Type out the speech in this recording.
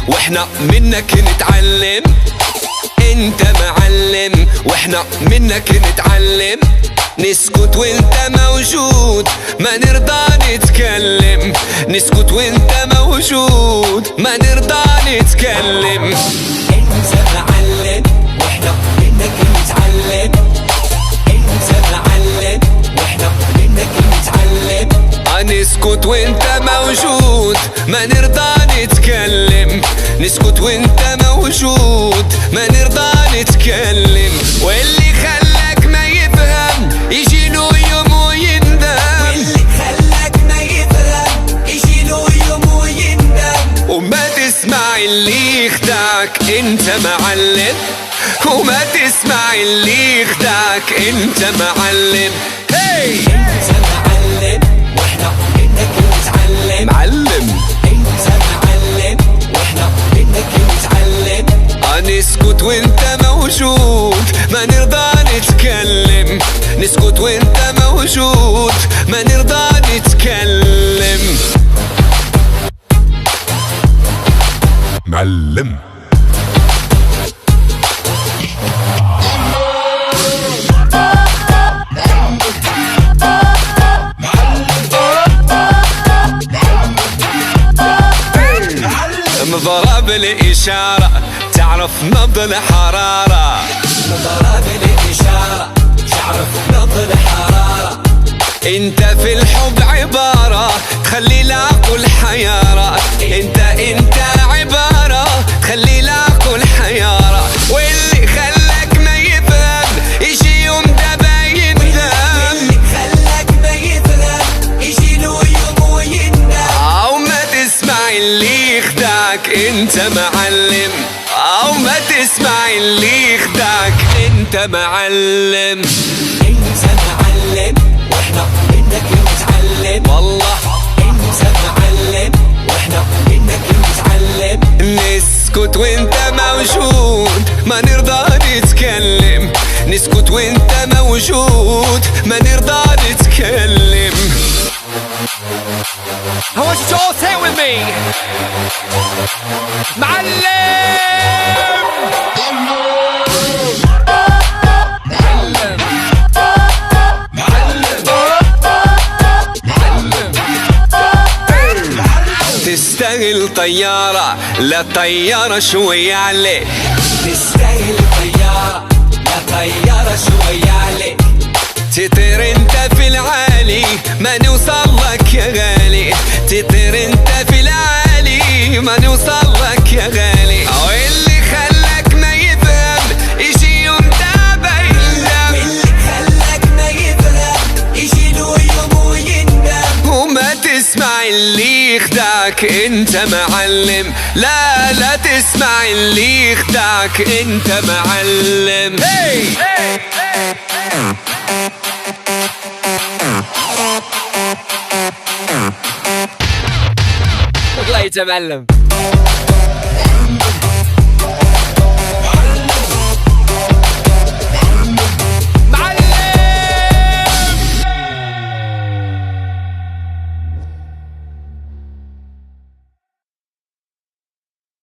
واحنا منك نتعلم. انت معلم واحنا منك نتعلم. نسكت وانت موجود ما نرضى نتكلم. نسكت وانت موجود ما نرضى نتكلم. انت معلم واحنا منك نتعلم. انت معلم واحنا منك نتعلم. نسكت وانت موجود ما نرضى نتكلم. نسكت وانت موجود ما نرضى نتكلم. واللي خلاك ما يفهم يجيله يوم ويندم. واللي خلاك ما يفهم يجيله يوم ويندم. وما تسمع اللي يخدعك انت معلم. وما تسمع اللي يخدعك انت معلم. هي انت معلم واحنا منك نتعلم. معلم انت معلم واحنا منك نتعلم. نسكت وانت موجود ما نرضى نتكلم. نسكت وانت موجود ما نرضى نتكلم. معلم مضرب الإشارة تعرف نبض الحرارة. مضرب الإشارة تعرف نبض الحرارة. انت في الحب عبارة تخلي العقل حيارة. انت عبارة تخلي العقل حيارة. واللي خلاك ما يفهم يجي يوم دابا يندم. واللي خلاك ما يفهم يجيله يوم ويندم. او ما تسمع اللي يخدعك انت معلم. او ما تسمع اللي يخدعك انت معلم. انت معلم واحنا منك نتعلم. والله انت معلم واحنا منك نتعلم. نسكت وانت موجود ما نرضى نتكلم. نسكت وانت موجود ما نرضى نتكلم. I want you to all say it with me. معلم. تستاهل طيارة لا طيارة شوية عليك. تستاهل طيارة لا طيارة شوية عليك. تطير انت في العالي ما نوصل لك يا غالي. تطير انت في العالي ما نوصل لك يا غالي. واللي خلاك ما يفهم يجي يوم دابا يندم. واللي خلاك ما يفهم يجيله يوم ويندم. وما تسمع اللي يخدعك انت معلم. لا تسمع اللي يخدعك انت معلم. Look later معلم.